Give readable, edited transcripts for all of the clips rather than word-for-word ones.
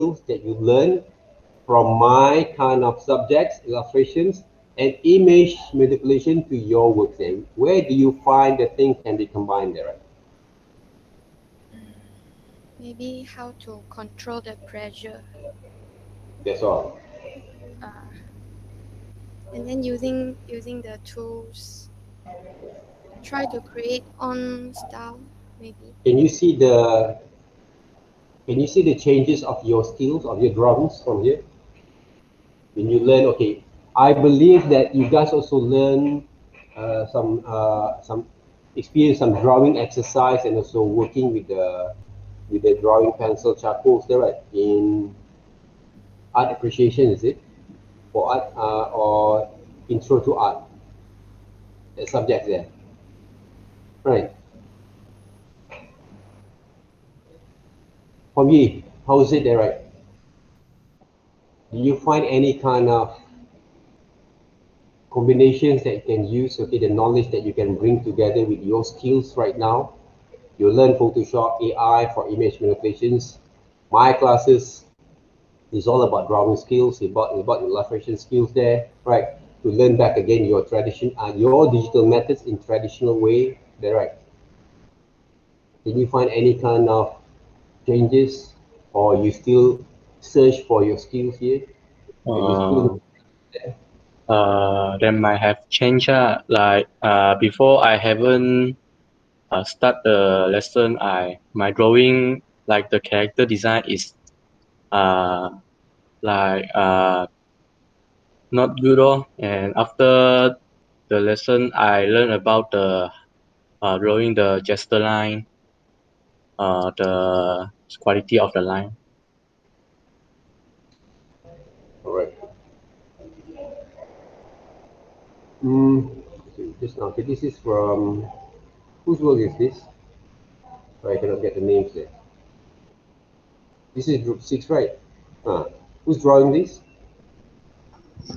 skills that you learn from my kind of subjects, illustrations, and image manipulation to your work there? Where do you find the thing can be combined there? Maybe how to control the pressure. That's all. Uh, and then using the tools, try to create on style maybe. Can you see the changes of your skills of your drawings from here? When you learn, okay, I believe that you guys also learn some experience some drawing exercise and also working with the drawing pencil charcoals there, right? In art appreciation, is it? For art or intro to art, the subject there, right? For me, how is it there, right? Do you find any kind of combinations that you can use, okay, the knowledge that you can bring together with your skills right now? You learn Photoshop, AI for image manipulations. My classes is all about drawing skills, about illustration skills there, right? To learn back again your tradition and your digital methods in traditional way, there, right? Did you find any kind of changes, or you still search for your skills here? Are you Uh, still there? they might have changed. Like before, I haven't start the lesson. My drawing, like the character design, is uh like not good. And after the lesson, I learned about the drawing the gesture line, the quality of the line. All right. Mm, so just now, okay, this is from whose work is this? I cannot get the names there. This is group 6, right? Who's drawing this?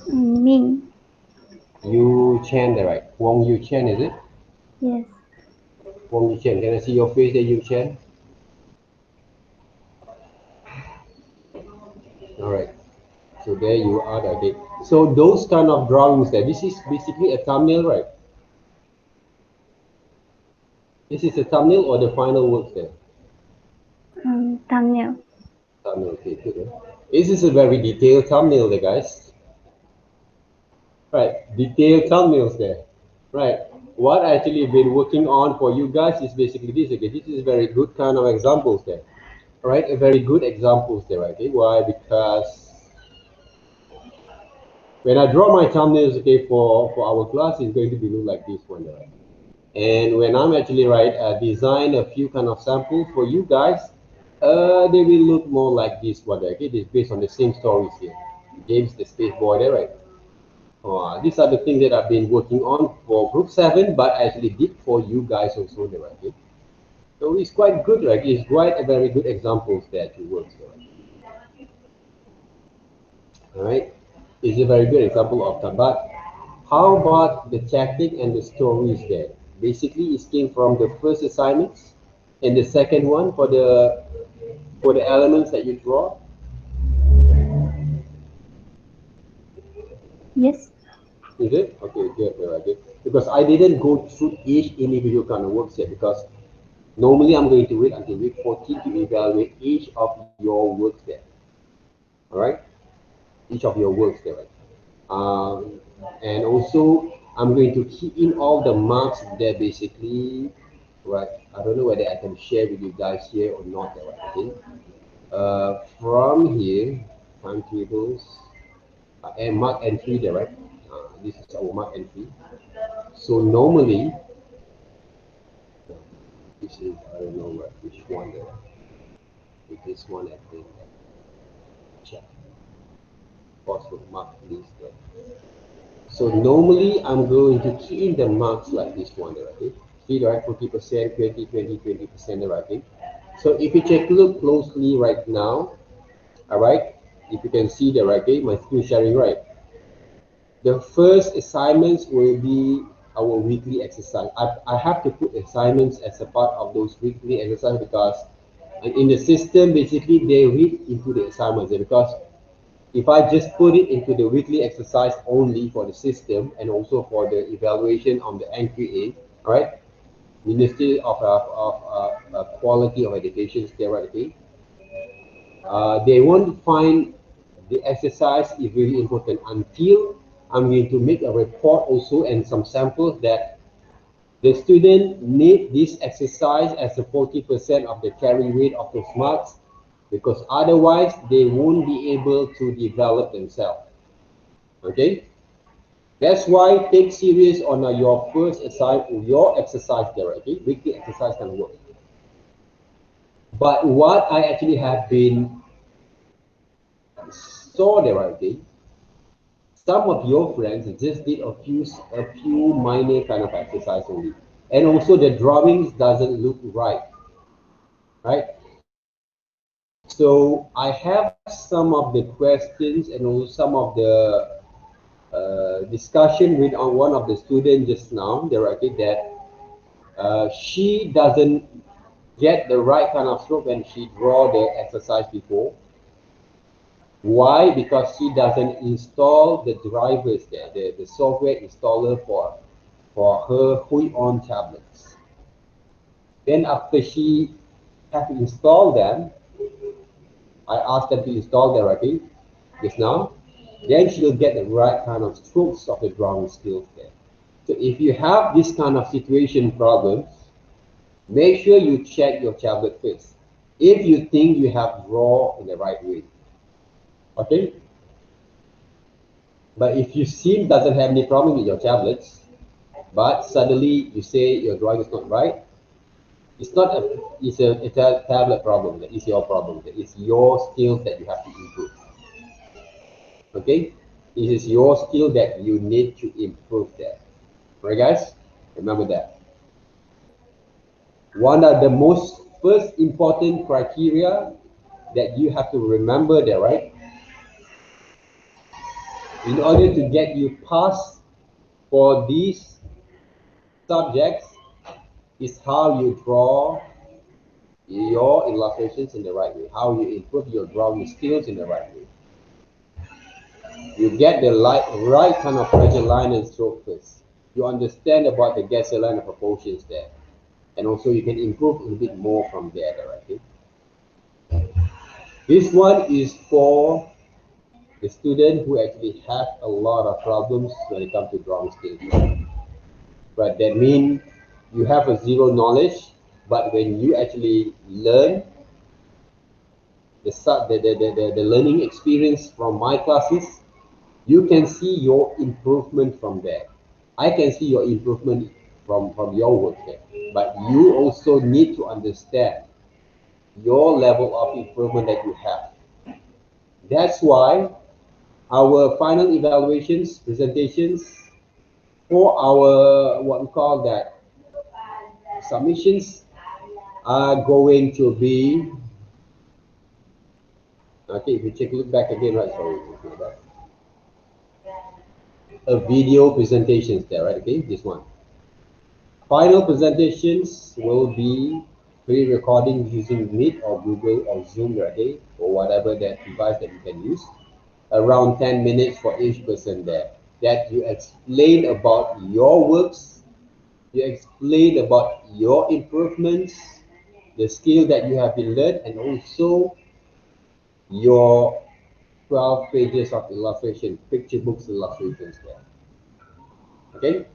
Me. Yu Chen, there, right? Wong Yu Chen, is it? Yes. Wong Yu Chen. Can I see your face there, Yu Chen? All right. So there you are, okay. So those kind of drawings there, this is basically a thumbnail, right? This is a thumbnail or the final works there? Thumbnail. Thumbnail, okay, good. This is a very detailed thumbnail there, guys. Right, detailed thumbnails there. Right. What I actually been working on for you guys is basically this. Okay, this is very good kind of examples there. Right, a very good examples there. Okay, why? Because when I draw my thumbnails, okay, for our class, it's going to be look like this one, right? And when I'm actually design a few kind of samples for you guys, they will look more like this one. Okay, this is based on the same stories here. James the Space Boy there, right? These are the things that I've been working on for group 7, but I actually did for you guys also there, right? So it's quite good, right? It's quite a very good examples there to work with. All right, it's a very good example of that. But how about the tactic and the stories there? Basically, it came from the first assignments and the second one for the elements that you draw. Yes. Is it? Okay, good, very good. Because I didn't go through each individual kind of works yet, because normally I'm going to wait until week 14 to evaluate each of your works there. All right? Each of your works there. Right? And also, I'm going to key in all the marks there basically. Right? I don't know whether I can share with you guys here or not. There, right? Okay. From here, timetables, and mark entry there, right? This is our mark entry. So normally, this is, I don't know which one there. With this one, I think, check. Possible mark list there. So normally I'm going to key in the marks like this one there, okay? See, right, 40%, 20, 20, 20% there, okay? So if you check, look closely right now, all right? If you can see there, okay, my screen sharing, right? The first assignments will be our weekly exercise. I have to put assignments as a part of those weekly exercise because And in the system, basically, they read into the assignments because if I just put it into the weekly exercise only for the system and also for the evaluation on the NQA, right? Ministry of Quality of Education, theoretically, they won't find the exercise is really important until I'm going to make a report also and some samples that the student need this exercise as a 40% of the carry weight of those marks, because otherwise they won't be able to develop themselves. Okay, that's why take serious on your first your exercise there. Okay, weekly exercise can work. But what I actually have been saw there, okay, some of your friends just did a few minor kind of exercise only, and also the drawings doesn't look right. So I have some of the questions and also some of the discussion with on one of the students just now. They were that she doesn't get the right kind of stroke when she draw the exercise before. Why? Because she doesn't install the drivers there, the software installer for her Hui-on tablets. Then after she have installed them, I asked them to install them already just now. Then she'll get the right kind of strokes of the drawing skills there. So if you have this kind of situation problems, make sure you check your tablet first. If you think you have draw in the right way, okay? But if you seem doesn't have any problem with your tablets, but suddenly you say your drawing is not right, it's not a tablet problem. That is your problem. That is your skills that you have to improve. Okay, this is your skill that you need to improve there. Right, guys? Remember that. One of the most first important criteria that you have to remember there, right? In order to get you pass for these subjects is how you draw your illustrations in the right way, how you improve your drawing skills in the right way. You get the right kind of pressure line and stroke first. You understand about the gesture line and proportions there. And also you can improve a bit more from there, right? This one is for the student who actually have a lot of problems when it comes to drawing skills. But that means you have a zero knowledge, but when you actually learn the learning experience from my classes, you can see your improvement from there. I can see your improvement from your work there. But you also need to understand your level of improvement that you have. That's why our final evaluations, presentations for our, what we call that, submissions are going to be, okay, if you take a look back again, right, sorry, a video presentations there, right, okay, this one. Final presentations will be pre-recording using Meet or Google or Zoom, right, or whatever that device that you can use. Around 10 minutes for each person there. That you explain about your works, you explain about your improvements, the skill that you have been learned, and also your 12 pages of illustration, picture books illustrations there. Okay?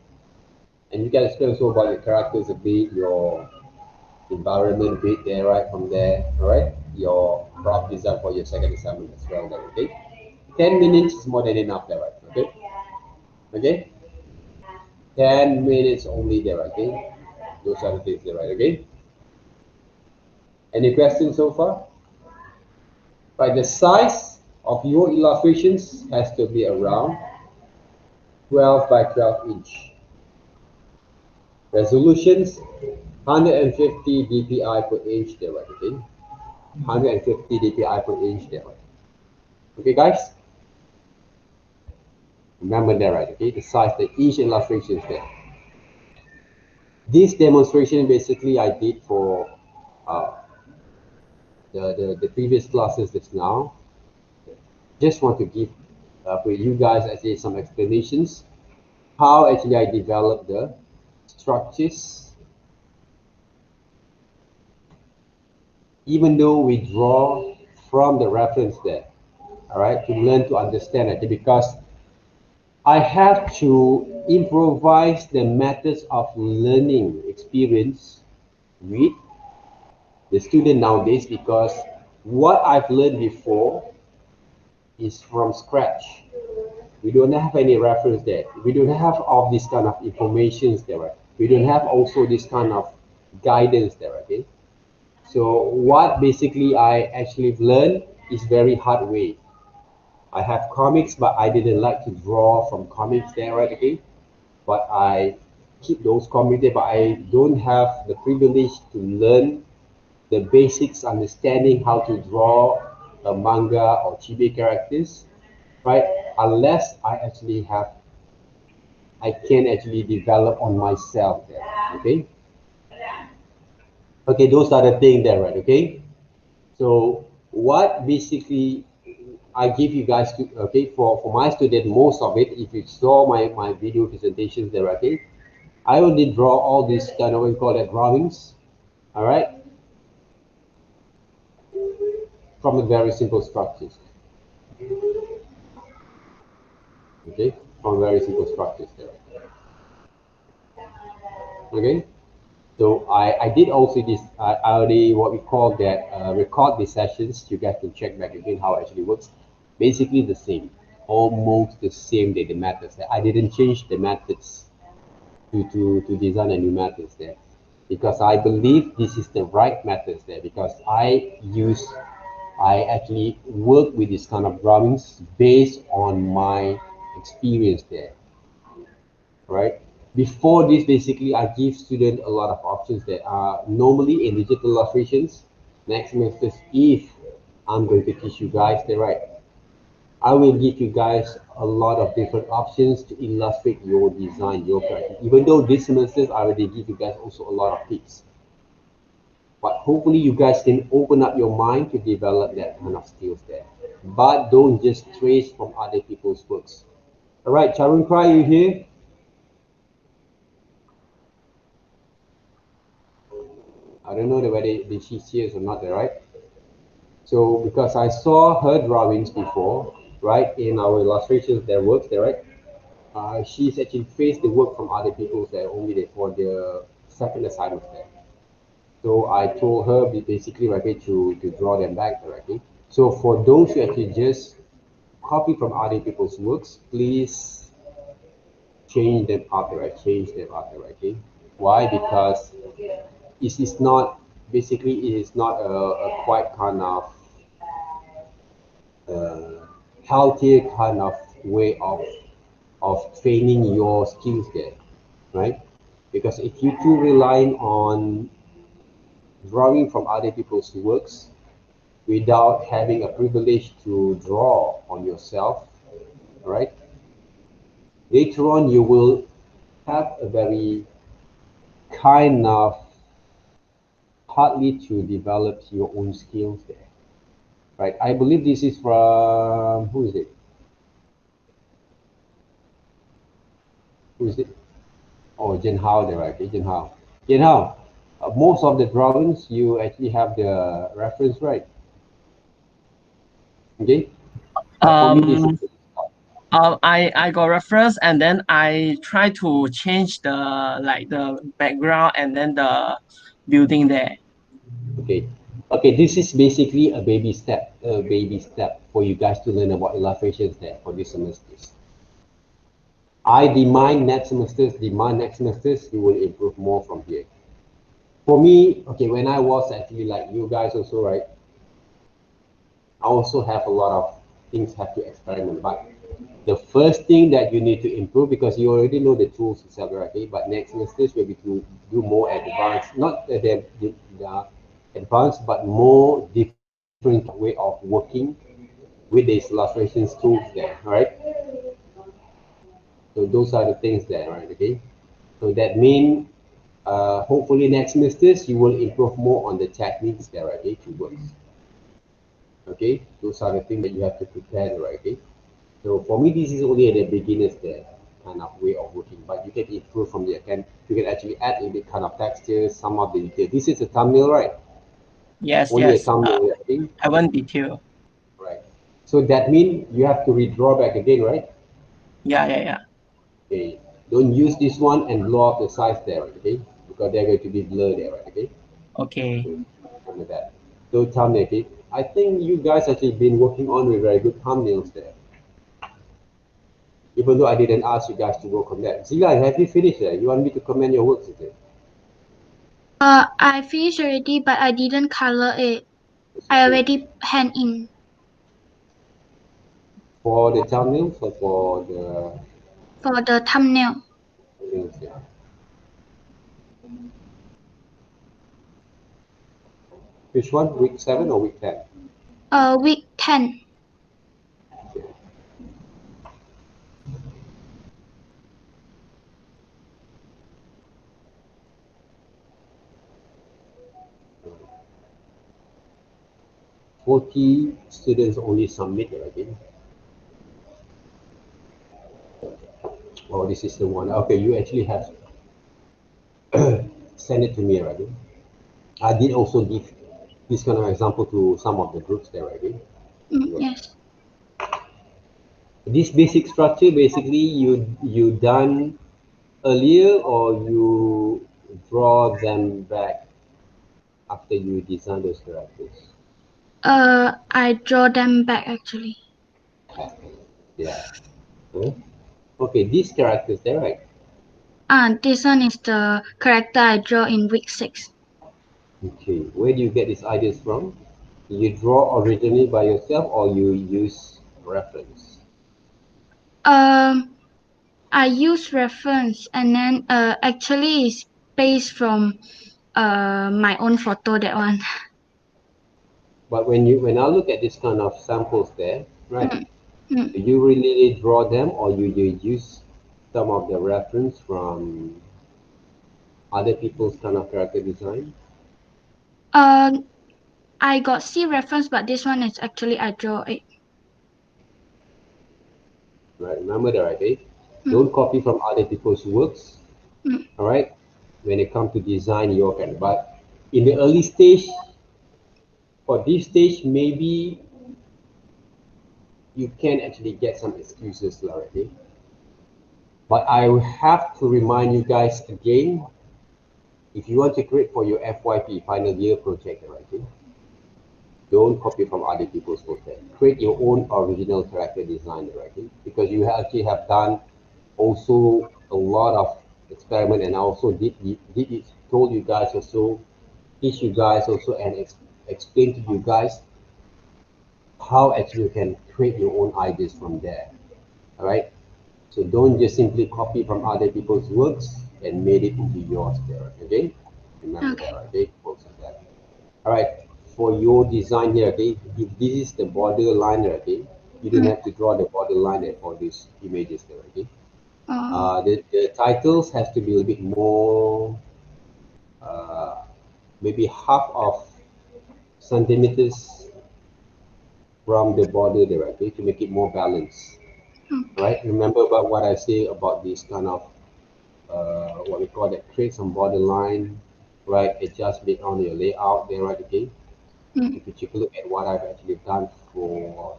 And you can explain also about your characters a bit, your environment a bit there, right? From there, all right? Your prop design for your second assignment as well there, okay? 10 minutes is more than enough there, right? Okay? Okay? 10 minutes only there, okay? Those are the things there, right? Okay? Any questions so far? Right, the size of your illustrations has to be around 12 by 12 inch. Resolutions 150 dpi per inch there, right? Okay? 150 dpi per inch there, right? Okay, guys? Remember that, right? Okay, the size, the each illustration is there. This demonstration basically I did for the previous classes just now, just want to give for you guys actually some explanations how actually I developed the structures, even though we draw from the reference there, all right, to learn to understand it, because I have to improvise the methods of learning experience with the student nowadays, because what I've learned before is from scratch. We don't have any reference there. We don't have all this kind of informations there. Right? We don't have also this kind of guidance there. Okay. So what basically I actually learned is very hard way. I have comics, but I didn't like to draw from comics there, right? Okay. But I keep those comics there, but I don't have the privilege to learn the basics, understanding how to draw a manga or chibi characters, right? Unless I can actually develop on myself there, okay? Okay, those are the things there, right? Okay. So what basically I give you guys to, okay, for my student, most of it, if you saw my video presentations there, okay, I only draw all these kind of, what we call it, drawings, all right, from the very simple structures, okay, from very simple structures there, okay. So I did also this, I already, what we call that, record the sessions. You guys can check back again how it actually works. Basically the same, almost the same the methods. I didn't change the methods to design a new methods there, because I believe this is the right methods there, because I actually work with this kind of drawings based on my experience there, right? Before this, basically, I give students a lot of options that are normally in digital illustrations. Next semester, if I'm going to teach you guys the right, I will give you guys a lot of different options to illustrate your design, your character. Even though this semester I already give you guys also a lot of tips, but hopefully you guys can open up your mind to develop that kind of skills there. But don't just trace from other people's works. All right, Charun Krai, you here? I don't know whether she's here or not, right? So because I saw her drawings before, right, in our illustrations, their works there, right? She's actually faced the work from other people there only there for the second assignment there. So I told her basically right to draw them back directly. So for those who actually just copy from other people's works, please change them up right, change them up right. Okay? Why? Because it is not, basically it is not a quite kind of uh, healthier kind of way of training your skills there, right? Because if you too relying on drawing from other people's works without having a privilege to draw on yourself, right? Later on, you will have a very kind of hardly to develop your own skills there, right? I believe this is from, who is it? Who is it? Oh, Jen Hao there, right? Okay, Jen Hao. Jen Hao, most of the drawings, you actually have the reference, right? Okay. But for me, this Um, is, I got reference and then I try to change the like the background and then the building there. okay. Okay, this is basically a baby step for you guys to learn about illustrations there for this semesters. Demand next semesters, you will improve more from here. For me, okay, when I was actually like you guys also, right? I also have a lot of things have to experiment. But the first thing that you need to improve, because you already know the tools itself, right? Okay, but next semesters will be to do more advanced, not the advanced, but more different way of working with these illustrations tools there, right? So those are the things there, right? Okay. So that means hopefully next semesters you will improve more on the techniques there, right? Okay, to work. Okay, those are the things that you have to prepare, right? Okay, so for me, this is only the beginners there kind of way of working, but you can improve from there. You can actually add a bit kind of texture, some of the detail. This is a thumbnail, right? Yes, Only a yes. thumbnail, I think. I want detail. Right. So that means you have to redraw back again, right? Yeah, yeah, yeah. Okay. Don't use this one and blow up the size there, okay? Because they're going to be blurred there, right? Okay. Okay. So remember that. So thumbnail, okay? I think you guys actually been working on with very good thumbnails there. Even though I didn't ask you guys to work on that. Zila, have you finished there? You want me to comment your works, is it? I finished already, but I didn't color it. It's I okay. already hand in. For the thumbnails or for the For the thumbnail. thumbnails, yeah. Which one? Week 7 or week 10? Week 10. 40 students only submit, I think. Oh, this is the one. Okay, you actually have send it to me already. I did also give this kind of example to some of the groups there already. Yes. This basic structure, basically, you done earlier or you draw them back after you design those characters? I draw them back actually. Yeah. Huh? Okay, these characters there, right? This one is the character I draw in week 6. Okay, where do you get these ideas from? You draw originally by yourself or you use reference? I use reference and then actually it's based from my own photo, that one. But when I look at this kind of samples there, right? Mm, mm. Do you really draw them or you use some of the reference from other people's kind of character design? I got see reference, but this one is actually I draw it. Right? Remember that, right? Okay? Mm, Don't copy from other people's works, mm. all right? When it comes to design your kind. But in the early stage, for this stage, maybe you can actually get some excuses, already. But I will have to remind you guys again, if you want to create for your FYP, final year project, right? Don't copy from other people's work. Create your own original character design, right? Because you actually have done also a lot of experiment, and I also did it, told you guys also, teach you guys also, and explain to you guys how actually you can create your own ideas from there. All right. So don't just simply copy from other people's works and made it into yours there. Okay. Remember Okay. that, right? Okay. Focus on that. All right, for your design here, okay, if this is the border line, okay, you don't Mm. have to draw the border line there for these images there, okay. Oh, The titles has to be a little bit more, uh, maybe half of centimeters from the border there, okay, to make it more balanced. okay. Right? Remember about what I say about this kind of what we call that, create some border line, right? Adjust it on your layout there, right? Okay. Mm, If you take a look at what I've actually done for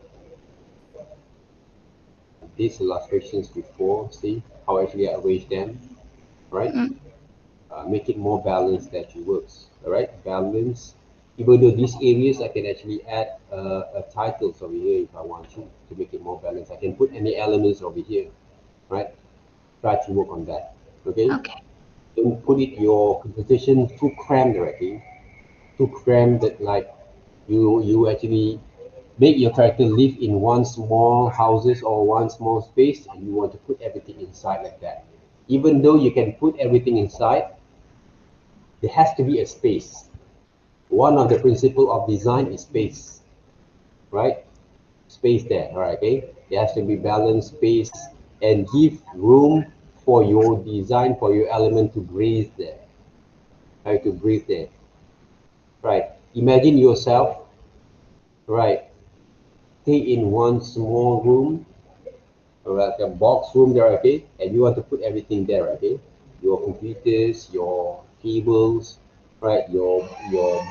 these illustrations before, see how actually I arrange them, right? mm, Make it more balanced that it works, all right? Balance. Even though these areas, I can actually add a titles over here if I want to make it more balanced. I can put any elements over here, right? Try to work on that, okay? okay. Don't put it your composition too cramped already, too cramped that like you actually make your character live in one small houses or one small space and you want to put everything inside like that. Even though you can put everything inside, there has to be a space. One of the principle of design is space, right? Space there, all right, okay? There has to be balanced space and give room for your design, for your element to breathe there, right? To breathe there, right? Imagine yourself, right? stay in one small room, or like a box room there, okay, and you want to put everything there, okay, your computers, your cables, right, your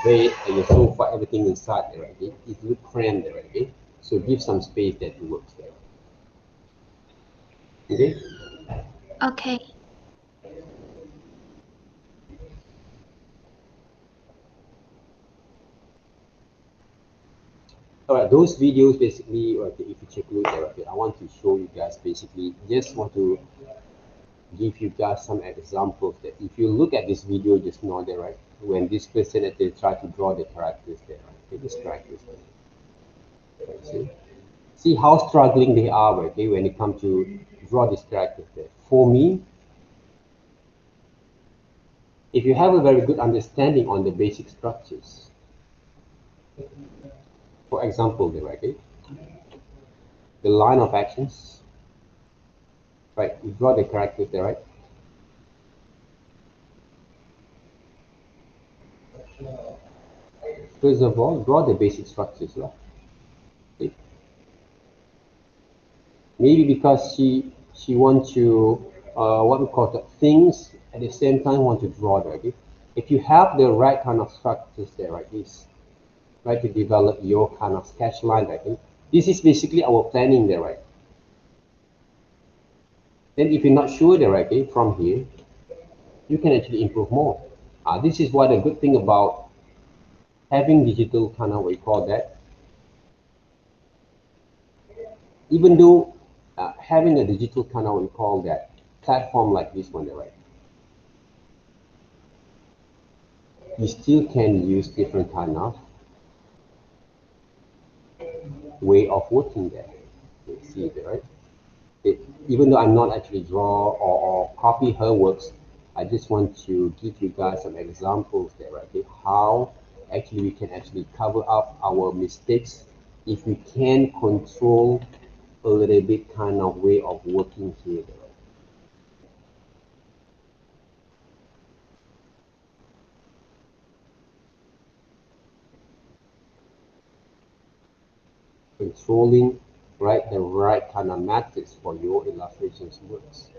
bed and your sofa, everything inside there, okay, it look cramped there, okay, so give some space that it works there, okay. Okay. All right, those videos basically, okay, if you check a look there, okay, I want to show you guys basically, just want to give you guys some examples that if you look at this video just now there, right, when this person that they try to draw the characters there, right, okay, these characters there, right, see how struggling they are, okay, when it comes to draw these characters there. For me, if you have a very good understanding on the basic structures, for example there, okay, the line of actions, right, you draw the characters there, right, first of all, draw the basic structures, right? Okay. Maybe because she wants to what we call the things at the same time want to draw there. Okay? If you have the right kind of structures there, right, this right to develop your kind of sketch line, right? Okay? This is basically our planning there, right? Then if you're not sure there, right, okay, from here, you can actually improve more. This is what a good thing about having digital kind of, we call that, even though having a digital kind of, we call that, platform like this one there, right? You still can use different kind of way of working there. You see it, right? Even though I'm not actually draw or copy her works, I just want to give you guys some examples there, right? Okay? How actually we can actually cover up our mistakes if we can control a little bit kind of way of working here. Right? Controlling, right, the right kind of methods for your illustrations works.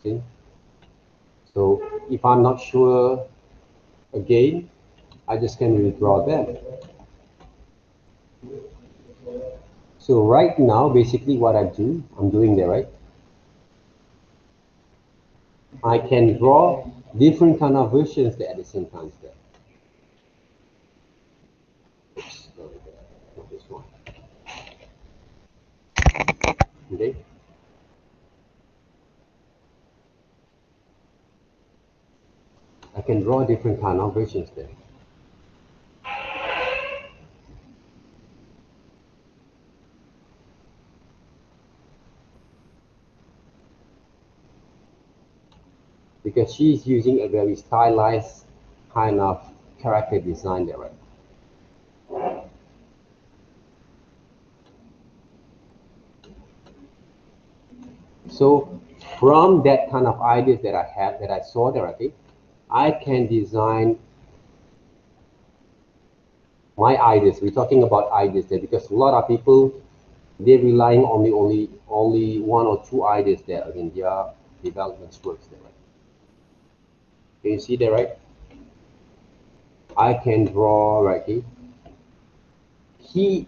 See? So if I'm not sure again, I just can redraw them. So right now, basically what I'm doing there, right? I can draw different kind of versions there at the same time there. Oops, sorry, not this one. Okay. I can draw different kind of versions there. Because she's using a very stylized kind of character design there, right? So from that kind of ideas that I have, that I saw there, okay, I can design my ideas. We're talking about ideas there because a lot of people, they're relying on only one or two ideas there in their development works there. Right? Can you see that, right? I can draw right here.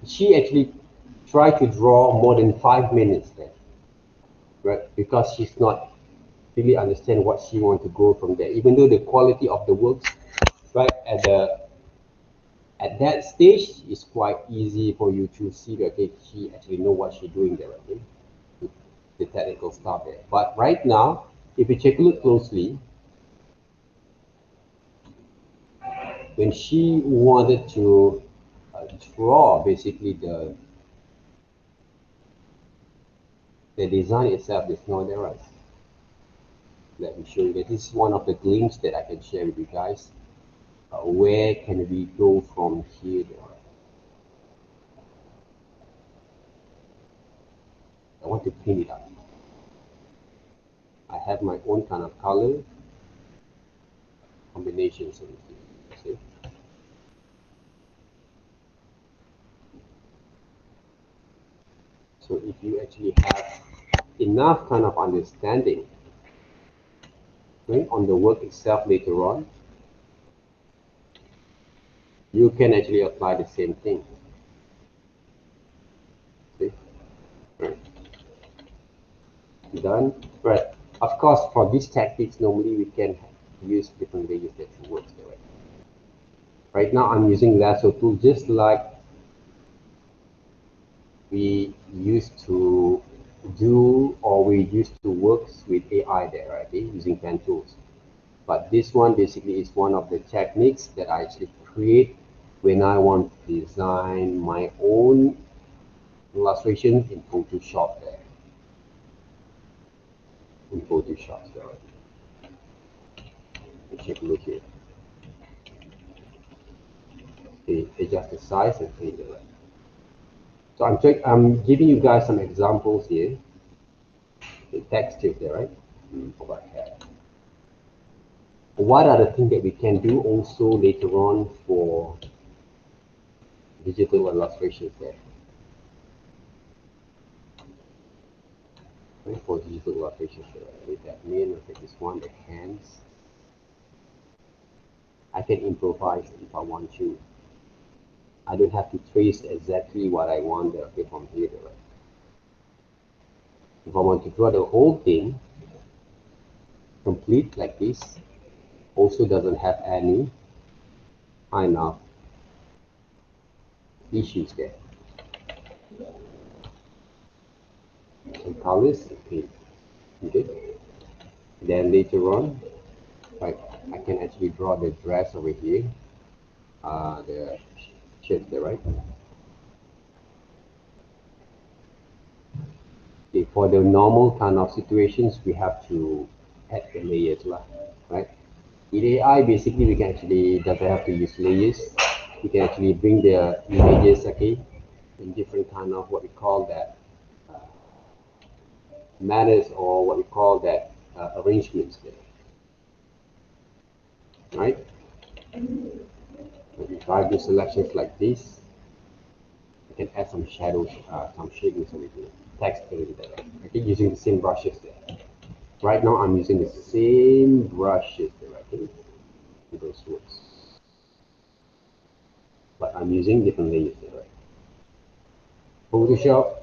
She actually tried to draw more than 5 minutes there, right? Because she's not really understand what she want to go from there. Even though the quality of the works, right, at that stage is quite easy for you to see that, okay, she actually know what she's doing there, okay? The technical stuff there. But right now, if you take a look closely, when she wanted to draw basically the design itself is not there, right? Let me show you that this is one of the glimpses that I can share with you guys. Where can we go from here? I want to clean it up. I have my own kind of color combinations. So if you actually have enough kind of understanding, right, on the work itself later on, you can actually apply the same thing. See? Right. Done. Right. Of course, for these tactics, normally we can use different layers that works the way. Right now, I'm using lasso tool just like we used to do, or we used to work with AI there, right? Using pen tools. But this one basically is one of the techniques that I actually create when I want to design my own illustration in Photoshop there. In Photoshop there. Let's take a look here. Okay, adjust the size and change it. So I'm giving you guys some examples here. The textures there, right? Overhead. What are the things that we can do also later on for digital illustrations there? Right, for digital illustrations there. With that main, look at this one, the hands. I can improvise if I want to. I don't have to trace exactly what I want there, okay, from here. Right? If I want to draw the whole thing complete like this, also doesn't have any kind of issues there. And colors, okay. Then later on, right, I can actually draw the dress over here, the shirt there, right? Okay, for the normal kind of situations, we have to add the layers, right? In AI, basically, we can actually doesn't have to use layers. We can actually bring the images, okay, in different kind of what we call that manners, or what we call that arrangements there, right? If I do selections like this, I can add some shadows, some shadings over here, text over there, okay, using the same brushes there. Right now, I'm using the same brushes there, okay, with those words. But I'm using different layers there, right? Photoshop,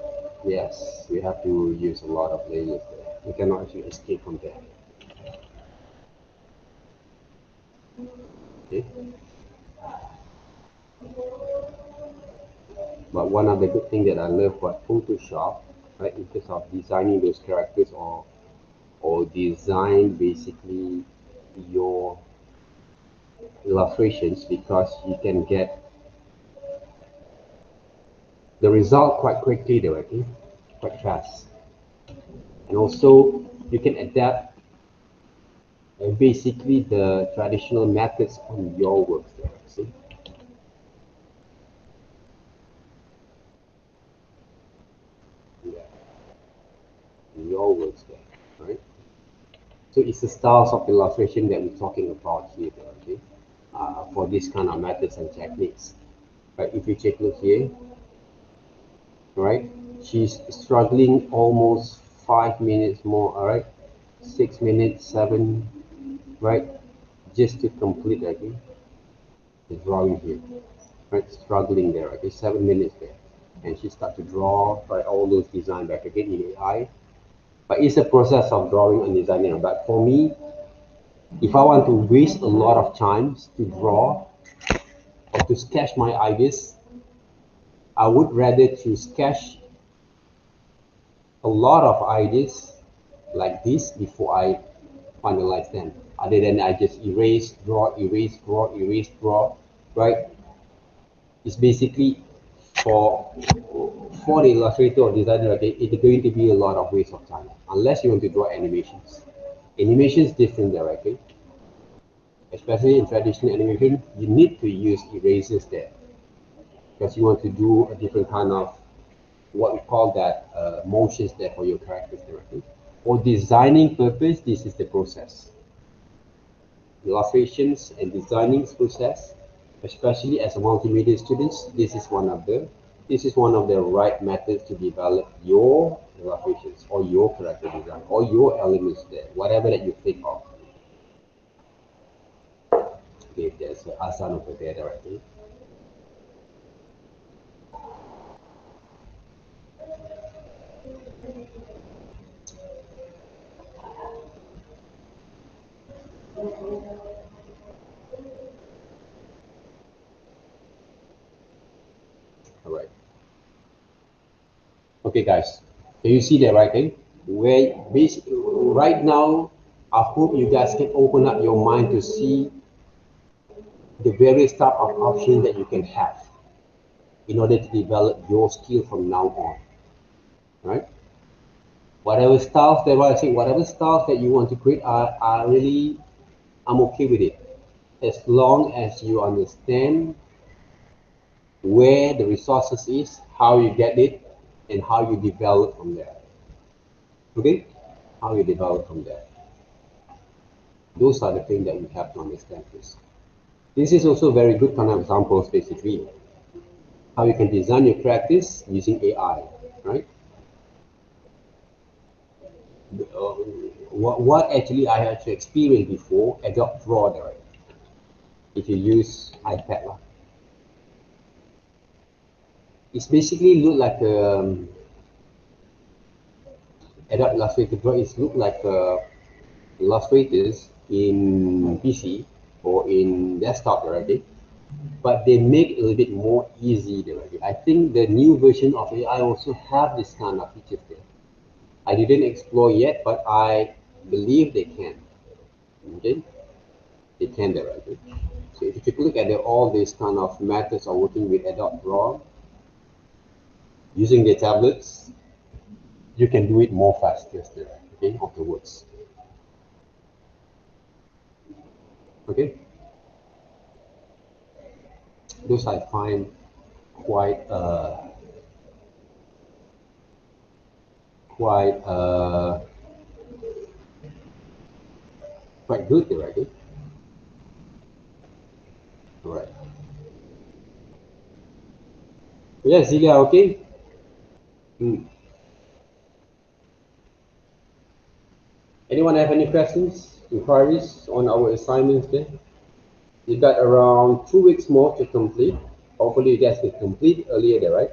yes, we have to use a lot of layers there. We cannot actually escape from there. Okay. But one of the good things that I love about Photoshop, right, in terms of designing those characters, or design basically your illustrations, because you can get the result quite quickly though, okay? Quite fast. And also you can adapt basically the traditional methods on your works there, see? Yeah. Your works there, right? So it's the styles of illustration that we're talking about here, okay? For this kind of methods and techniques. Right? If you take a look here, right? She's struggling almost 5 minutes more, all right? 6 minutes, 7, right? Just to complete, okay, the drawing here, right? Struggling there, okay? 7 minutes there. And she starts to draw, right, all those design back again in AI. But it's a process of drawing and designing. But for me, if I want to waste a lot of time to draw or to sketch my ideas, I would rather to sketch a lot of ideas like this before I finalize them. Other than I just erase, draw, erase, draw, erase, draw, right? It's basically for the illustrator or designer, okay, it's going to be a lot of waste of time unless you want to draw animations. Animation is different there, okay? Especially in traditional animation, you need to use erasers there because you want to do a different kind of what we call that motions there for your characters directly. For designing purpose, this is the process. Illustrations and designing process, especially as a multimedia students, this is one of the this is one of the right methods to develop your illustrations or your character design or your elements there, whatever that you think of. Okay, there's Asan over there directly. All right. Okay, guys, can you see the writing? Where right now, I hope you guys can open up your mind to see the various type of options that you can have in order to develop your skill from now on. Right? Whatever styles that I say, whatever styles that you want to create, I'm okay with it, as long as you understand where the resources is, how you get it, and how you develop from there. Okay? How you develop from there. Those are the things that you have to understand first. This is also very good kind of examples, basically. How you can design your practice using AI, right? What actually I had to experience before, Adobe Draw, right? If you use iPad. It's basically look like Adobe Illustrator Draw is look like illustrators in PC or in desktop already, but they make it a little bit more easy already. I think the new version of AI also have this kind of features there. I didn't explore yet, but I believe they can. Okay, they can already. So if you take a look at all these kind of methods of working with Adobe Draw using the tablets, you can do it more faster still, okay, afterwards. Okay, those I find quite quite good already. All right. Yeah, Celia, okay. Anyone have any questions, inquiries on our assignments there? You got around 2 weeks more to complete. Hopefully you guys can complete earlier there, right?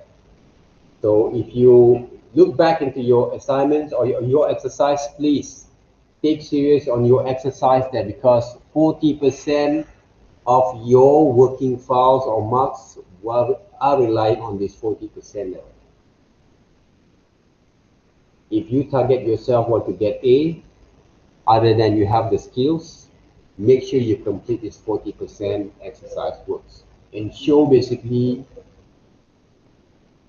So if you look back into your assignments or your exercise, please take serious on your exercise there, because 40% of your working files or marks are relying on this 40% there. If you target yourself want to get A, other than you have the skills, make sure you complete this 40% exercise works and show basically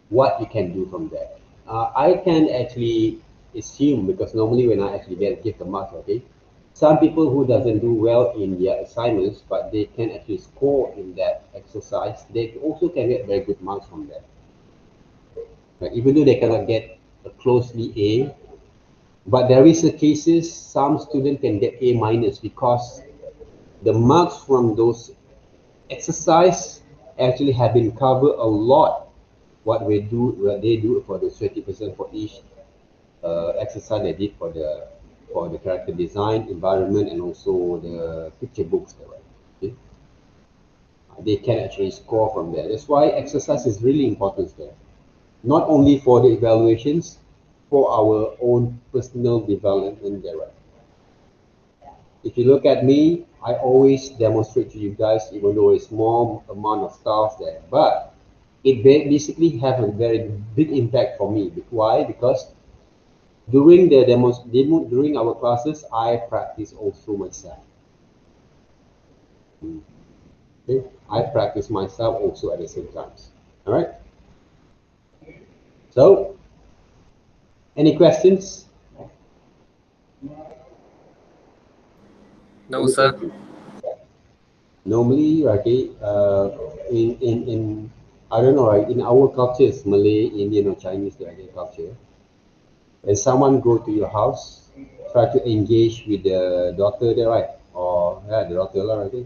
what you can do from there. I can actually assume, because normally when I actually give the marks, okay, some people who doesn't do well in their assignments, but they can actually score in that exercise, they also can get very good marks from that. Right? Even though they cannot get a closely A, but there is a cases some students can get A minus because the marks from those exercise actually have been covered a lot what they do for the 20% for each exercise they did for the character design, environment, and also the picture books there, right? Okay? They can actually score from there. That's why exercise is really important there. Not only for the evaluations, for our own personal development there, right? If you look at me, I always demonstrate to you guys, even though a small amount of stuff there, but it basically have a very big impact for me. Why? Because during the during our classes, I practice also myself. Okay, I practice myself also at the same time. All right. So, any questions? No, sir. Normally, okay, in I don't know, right, in our cultures, Malay, Indian, or Chinese, the Indian culture, when someone go to your house, try to engage with the daughter there, right? Or yeah, the daughter, right?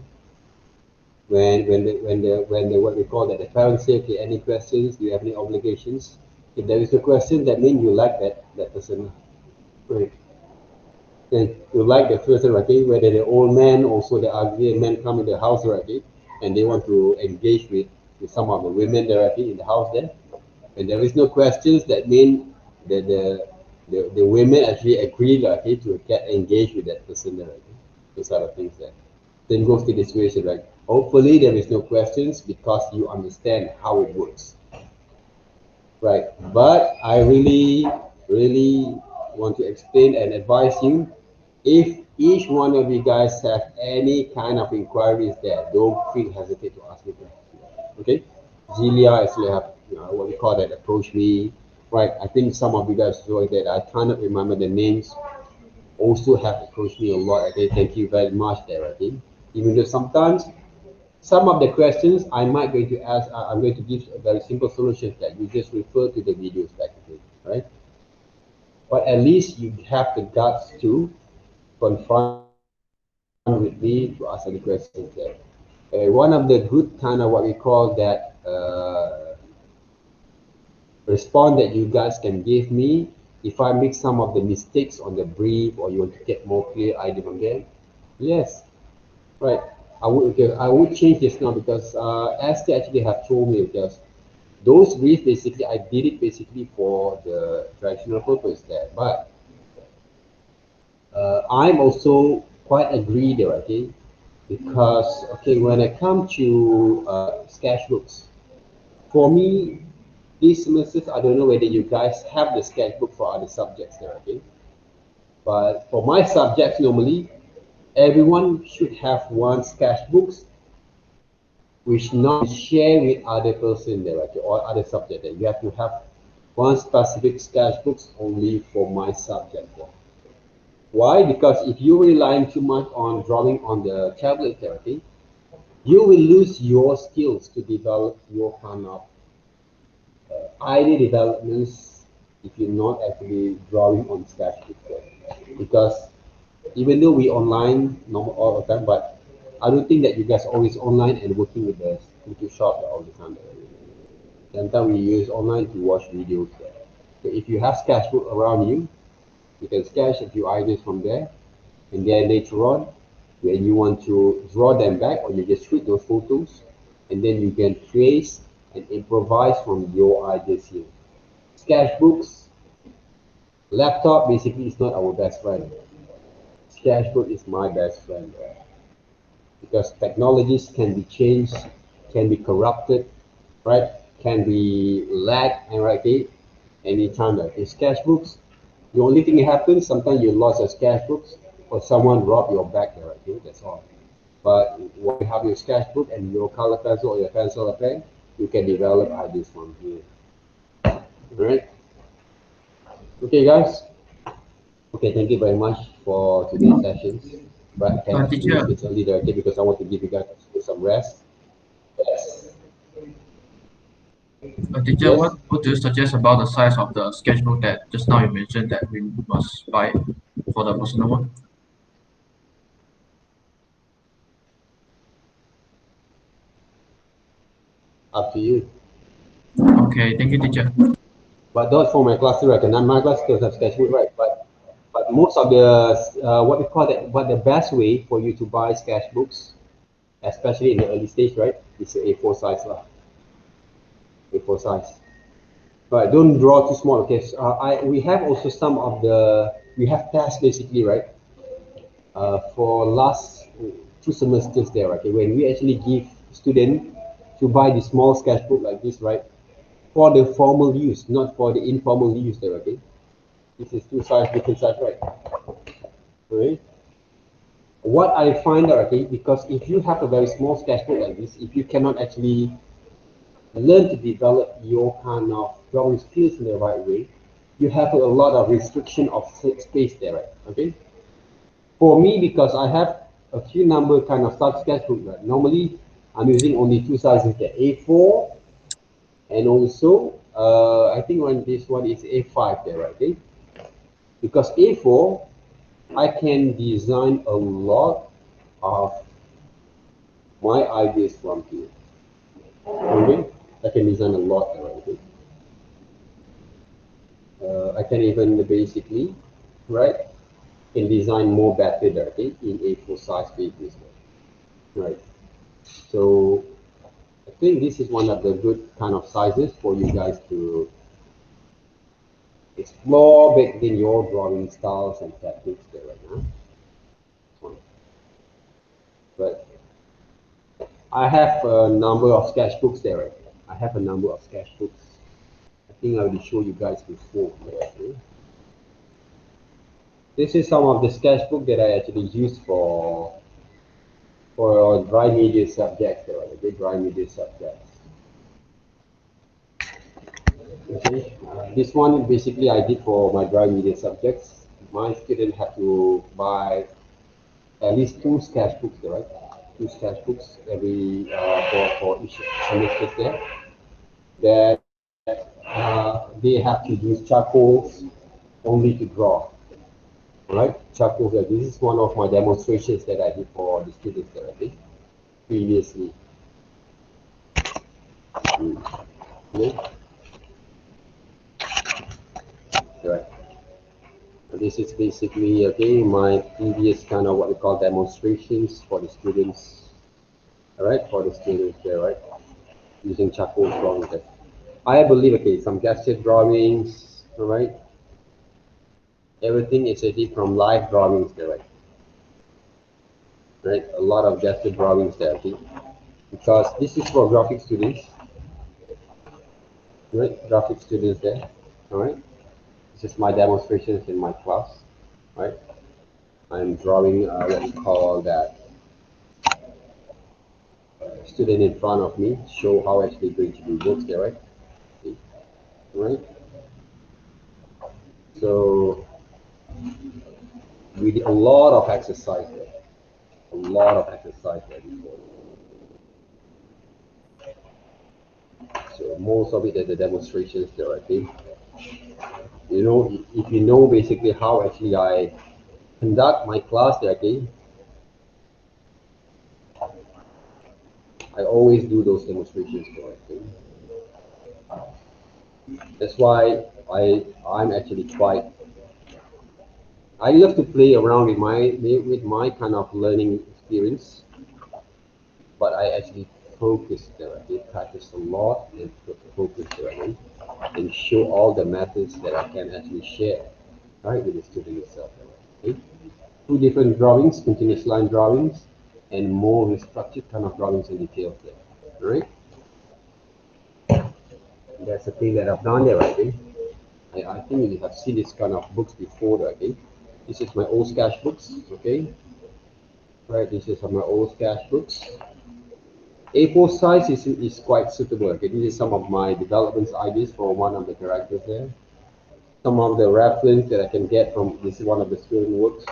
when what we call that the parents say, okay, any questions? Do you have any obligations? If there is a question, that means you like that person, right? Then you like the person, right? Whether the old man, also the ugly man come in the house, right? And they want to engage with some of the women there, right, in the house there. And there is no questions, that means that the women actually agree, like, to get engaged with that person, right? Those sort of things there. Then goes to the situation, right? Hopefully there is no questions because you understand how it works, right? But I really want to explain and advise you, if each one of you guys have any kind of inquiries there, don't feel hesitate to ask me questions. Okay? Zelia actually have, what we call that, approach me, right? I think some of you guys enjoy that. I cannot remember the names. Also have approached me a lot. Okay, thank you very much there. Okay, even though sometimes some of the questions I might going to ask, I'm going to give a very simple solution that you just refer to the videos back again, right? But at least you have the guts to confront with me to ask any questions there. One of the good kind of what we call that response that you guys can give me if I make some of the mistakes on the brief, or you want to get more clear idea from them. Yes, right. I would change this now because Esther actually have told me, because those briefs basically I did it basically for the traditional purpose there, but I'm also quite agree there, okay? Because okay, when I come to sketchbooks, for me, these semesters, I don't know whether you guys have the sketchbook for other subjects there, okay? But for my subjects, normally, everyone should have one sketchbooks which not share with other person there, okay, or other subject there. You have to have one specific sketchbooks only for my subject there. Why? Because if you relying too much on drawing on the tablet there, okay, you will lose your skills to develop your kind of idea developments if you're not actually drawing on sketchbook there. Because even though we online normal all the time, but I don't think that you guys always online and working with the Photoshop all the time. Sometimes we use online to watch videos there. So if you have sketchbook around you, you can sketch a few ideas from there, and then later on, when you want to draw them back, or you just shoot those photos, and then you can trace and improvise from your ideas here. Sketchbooks, laptop basically is not our best friend. Sketchbook is my best friend because technologies can be changed, can be corrupted, right? Can be lagged and right there anytime. Like in sketchbooks, the only thing that happens sometimes you lost your sketchbooks or someone robbed your bag there, right there. That's all. But when you have your sketchbook and your color pencil or your pencil or pen, you can develop ideas from here. All right. Okay, guys. Okay, thank you very much for today's sessions. But I have to Teacher, finish this early directly because I want to give you guys some rest. Yes. teacher, Yes. what do you suggest about the size of the sketchbook that just now you mentioned that we must buy for the personal one? Up to you. Okay, thank you, teacher. But not for my class to recommend. My class still have sketchbook, right? But most of the what we call that, what the best way for you to buy sketchbooks, especially in the early stage, right, is A4 size lah. A4 size. Right, don't draw too small. Okay, so, we have also some of the we have tests basically, right? For last 2 semesters there, okay, when we actually give student to buy the small sketchbook like this, right, for the formal use, not for the informal use there, okay. This is two sides, different sides, right? Okay. What I find out, okay, because if you have a very small sketchbook like this, if you cannot actually learn to develop your kind of drawing skills in the right way, you have a lot of restriction of space there, right? Okay. For me, because I have a few number kind of start sketchbook, right? Normally I'm using only two sizes there, A4 and also I think this one is A5 there, right? Okay. Because A4 I can design a lot of my ideas from here. Okay, I can design a lot already. I can even basically, right, can design more better, okay, in A4 size papers, right? So I think this is one of the good kind of sizes for you guys to explore back in your drawing styles and techniques there right now. But I have a number of sketchbooks there right now. I have a number of sketchbooks. I think I will show you guys before. Okay? This is some of the sketchbook that I actually use for dry media subjects there, right? Okay? Dry media subjects. Okay, this one basically I did for my dry media subjects. My student had to buy at least 2 sketchbooks, right? 2 sketchbooks every for each semester there. That they have to use charcoals only to draw, right? Charcoals. This is one of my demonstrations that I did for the students there, okay? Previously. Okay. Right. This is basically okay my previous kind of what we call demonstrations for the students. All right, for the students there, right? Using charcoal drawings. There. I believe okay, some gesture drawings, all right? Everything is actually from live drawings there, right? Right, a lot of gesture drawings there, okay? Because this is for graphic students, right? Graphic students there, all right? This is my demonstrations in my class, right? I'm drawing what we call that student in front of me, show how actually going to do works there, right? Okay. Right? So we did a lot of exercise there, a lot of exercise there before. So most of it are the demonstrations there, I think. You know, if you know basically how actually I conduct my class there, okay, I always do those demonstrations there, I think. That's why I'm actually quite. I love to play around with my kind of learning experience, but I actually focus there. I practice a lot and focus there, and show all the methods that I can actually share, right, with the student itself. Okay? 2 different drawings, continuous line drawings, and more structured kind of drawings and details there, right? That's the thing that I've done there, I think. I think you have seen this kind of books before, I think. This is my old sketchbooks, okay? Right, this is my old sketchbooks. A4 size is quite suitable. Okay, this is some of my development ideas for one of the characters there. Some of the reference that I can get from this is one of the student works.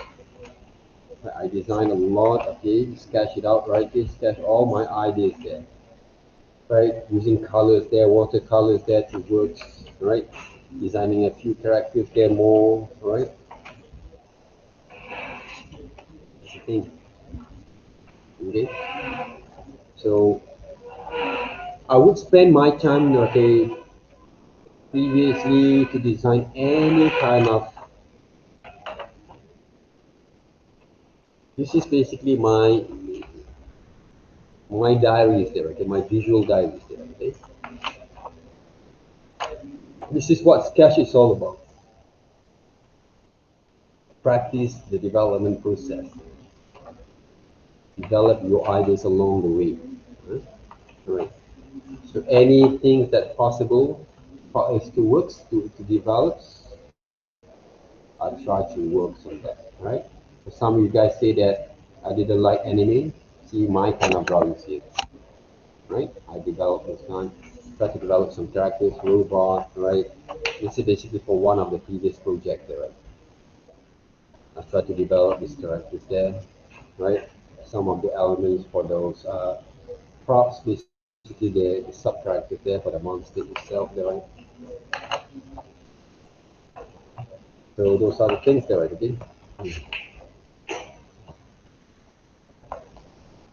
I design a lot. Okay, sketch it out right here. Sketch all my ideas there. Right, using colors there, watercolors there to works. Right, designing a few characters there more. Right. That's the thing. Okay. So I would spend my time, okay, previously to design any kind of. This is basically my diary is there, okay, my visual diary is there, okay. This is what Sketch is all about. Practice the development process. Develop your ideas along the way. Right? Right. So anything that possible is to work to develop, I try to work on that. Right. So some of you guys say that I didn't like anime. See my kind of drawings here. Right. I developed this kind. Try to develop some characters, robot. Right. This is basically for one of the previous projects. Right. I try to develop these characters there. Right. Some of the elements for those props, basically the sub characters there for the monster itself there, right? So those are the things there, right? Okay.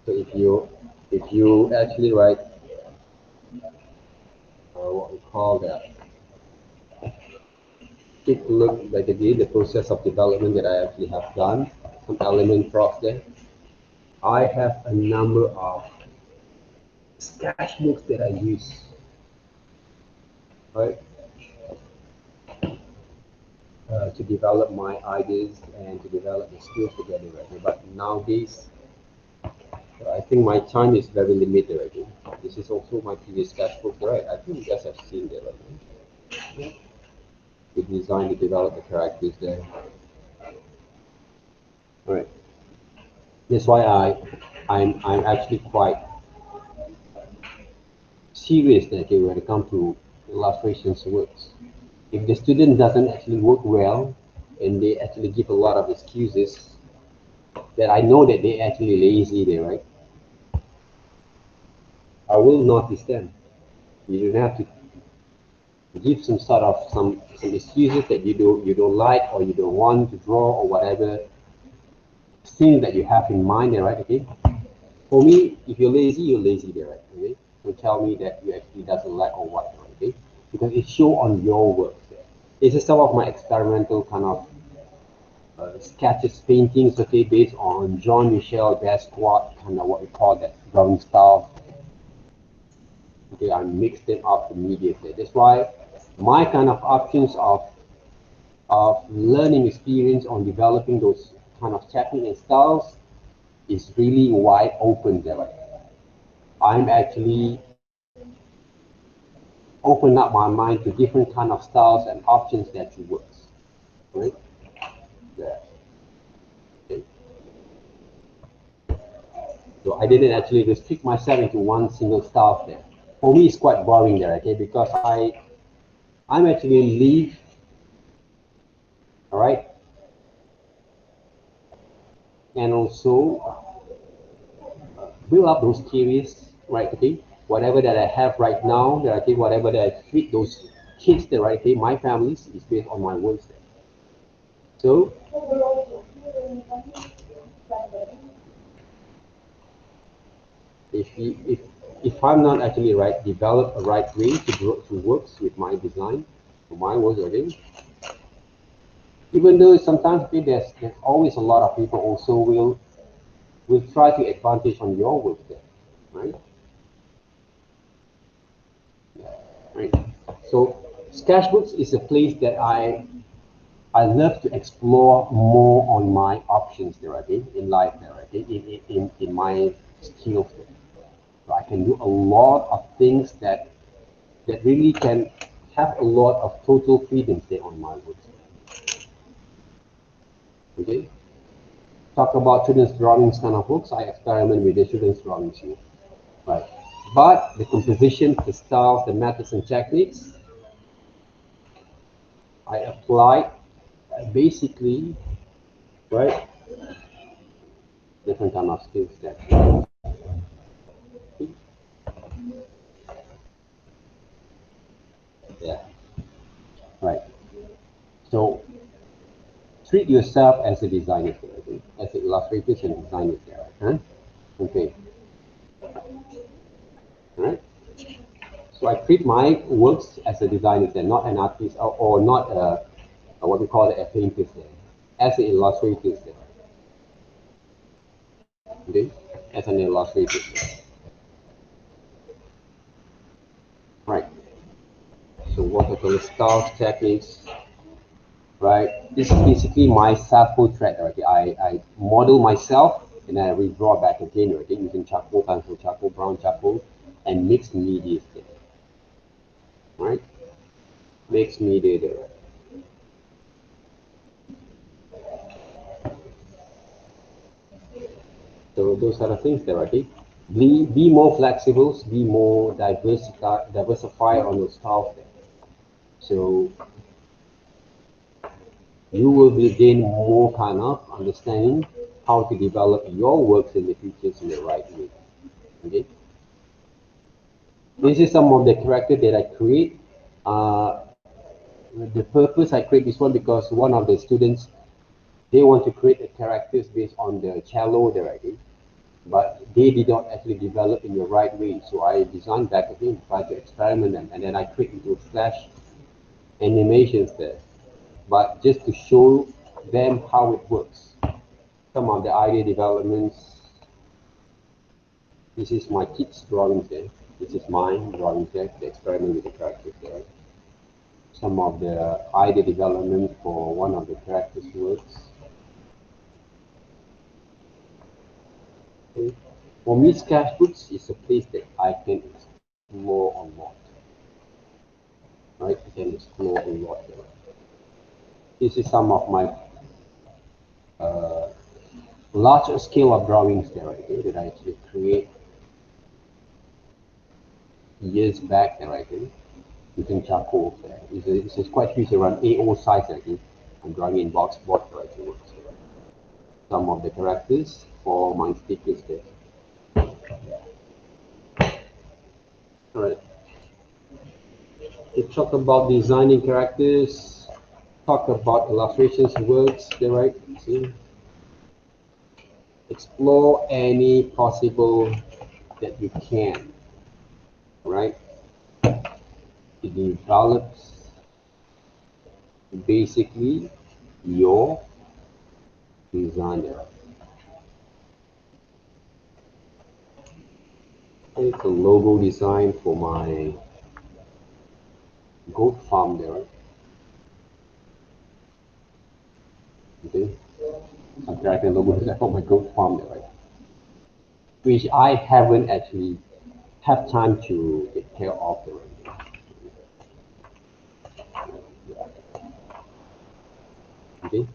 So if you if you actually write what we call that, take a look like again the process of development that I actually have done, some element props there. I have a number of sketchbooks that I use, right, to develop my ideas and to develop the skills together, right? But nowadays, I think my time is very limited, right? This is also my previous sketchbook, right? I think you guys have seen that, right? The design to develop the characters there. All right. That's why I'm actually quite serious that okay, when it comes to illustrations works. If the student doesn't actually work well and they actually give a lot of excuses, that I know that they actually lazy there, right? I will notice them. You don't have to give some sort of some excuses that you don't like or you don't want to draw or whatever thing that you have in mind there, right? Okay. For me, if you're lazy there, right? Okay. Don't tell me that you actually doesn't like or what, okay? Because it show on your work there. This is some of my experimental kind of sketches, paintings, okay, based on Jean Michel Basquiat, kind of what we call that drawing style. Okay, I mixed them up immediately. That's why my kind of options of learning experience on developing those kind of technique and styles is really wide open there. I'm actually open up my mind to different kind of styles and options that you work. Right? Yeah. Okay. So I didn't actually restrict myself into one single style there. For me, it's quite boring there, okay? Because I'm actually leave, all right, and also build up those theories, right? Okay, whatever that I have right now, that I think whatever that I treat those kids, that right? Okay, my families is based on my words there. So if I'm not actually right, develop a right way to works with my design, my words again. Even though sometimes okay, there's always a lot of people also will try to advantage on your work there, right? Right. So sketchbooks is a place that I love to explore more on my options there, okay, in life there, okay, in my skills there. So I can do a lot of things that really can have a lot of total freedom there on my work. Okay. Talk about children's drawings kind of books. I experiment with the children's drawings here. Right. But the composition, the styles, the methods and techniques, I apply basically, right, different kind of skills there. Yeah. Right. So treat yourself as a designer, okay? As an illustrator and designer, huh? Okay. All right. So I treat my works as a designer, not an artist or not what we call a painter, as an illustrator, okay? As an illustrator. Right. So what are the styles, techniques, right? This is basically my self-portrait, okay? I model myself and I redraw back again, okay? Using charcoal, pencil, charcoal, brown charcoal, and mixed media, right? Mixed media there. So those are the things there, okay? Be more flexible, be more diversified on your styles there. So you will be gain more kind of understanding how to develop your works in the future in the right way. Okay. This is some of the character that I create. The purpose I create this one because one of the students they want to create the characters based on the cello they're writing. but they did not actually develop in the right way. So I designed back again, tried to experiment them, and then I created those flash animations there. But just to show them how it works. Some of the idea developments. This is my kids' drawings there. This is mine drawings there, the experiment with the characters there. Some of the idea development for one of the characters' works. Okay. For me, sketchbooks is a place that I can explore a lot. Right? I can explore a lot there. This is some of my larger scale of drawings there, okay, that I actually create years back there, I think, using charcoal there. It's quite huge, around A0 size, I think. I'm drawing in box board writing works. Some of the characters for my stickers there. Alright. To talk about designing characters, talk about illustrations works there, right? See? Explore any possible that you can, right? It develops basically your designer. It's a logo design for my goat farm there. Okay, I'm creating a logo design for my goat farm there, right? Which I haven't actually had time to take care of the right. Okay,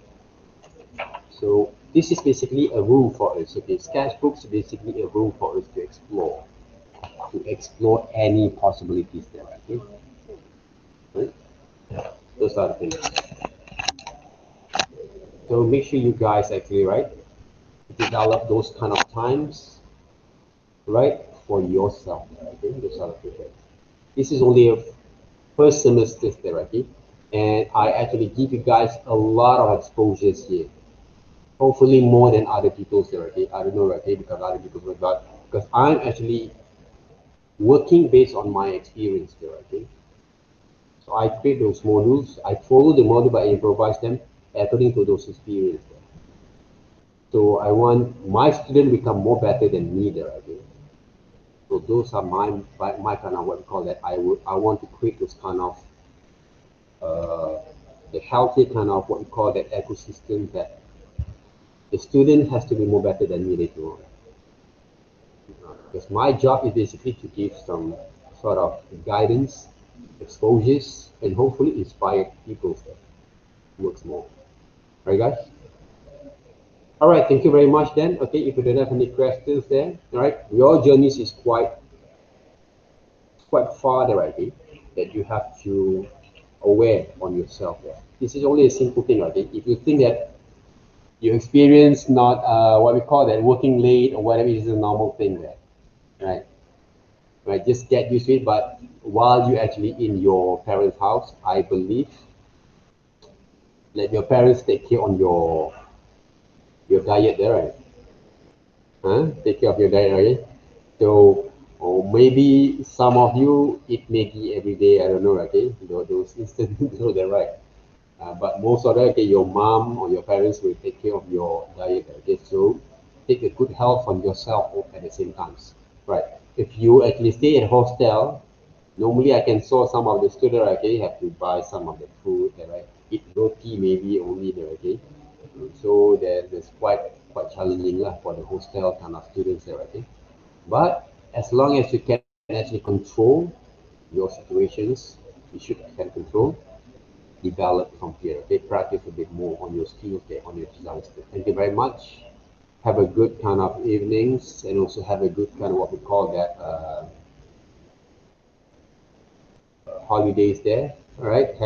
so this is basically a room for us. Okay, sketchbooks basically a room for us to explore any possibilities there. Okay, right? Those are the things. So make sure you guys actually, right, develop those kind of times, right, for yourself. Okay, those are the things. This is only a first semester therapy, and I actually give you guys a lot of exposures here. Hopefully more than other people's therapy. I don't know, okay, because other people will, but because I'm actually working based on my experience there, okay. So I create those modules, I follow the module, but I improvise them according to those experiences. So I want my student become more better than me there, okay. So those are my kind of what we call that. I want to create those kind of the healthy kind of what we call that ecosystem that the student has to be more better than me later on. Because my job is basically to give some sort of guidance, exposures, and hopefully inspire people that works more. Right, guys? All right, thank you very much then. Okay, if you don't have any questions then, all right, your journey is quite far there, okay, that you have to aware on yourself there. This is only a simple thing, okay? If you think that you experience not what we call that working late or whatever is a normal thing there, right? Right, just get used to it. But while you actually in your parents' house, I believe let your parents take care on your diet there, right? Huh? Take care of your diet, right? So, or maybe some of you eat Maggi every day. I don't know, okay? Those instant noodles, they're right. But most of them, okay, your mom or your parents will take care of your diet, okay? So take a good health on yourself at the same time, right? If you actually stay at hostel, normally I can saw some of the students, okay, have to buy some of the food, right? Eat roti maybe only there, okay? So there's quite challenging lah for the hostel kind of students there, okay? But as long as you can actually control your situations, you should can control, develop from here. Okay, practice a bit more on your skills there, on your design skills. Thank you very much. Have a good kind of evenings, and also have a good kind of what we call that holidays there. All right.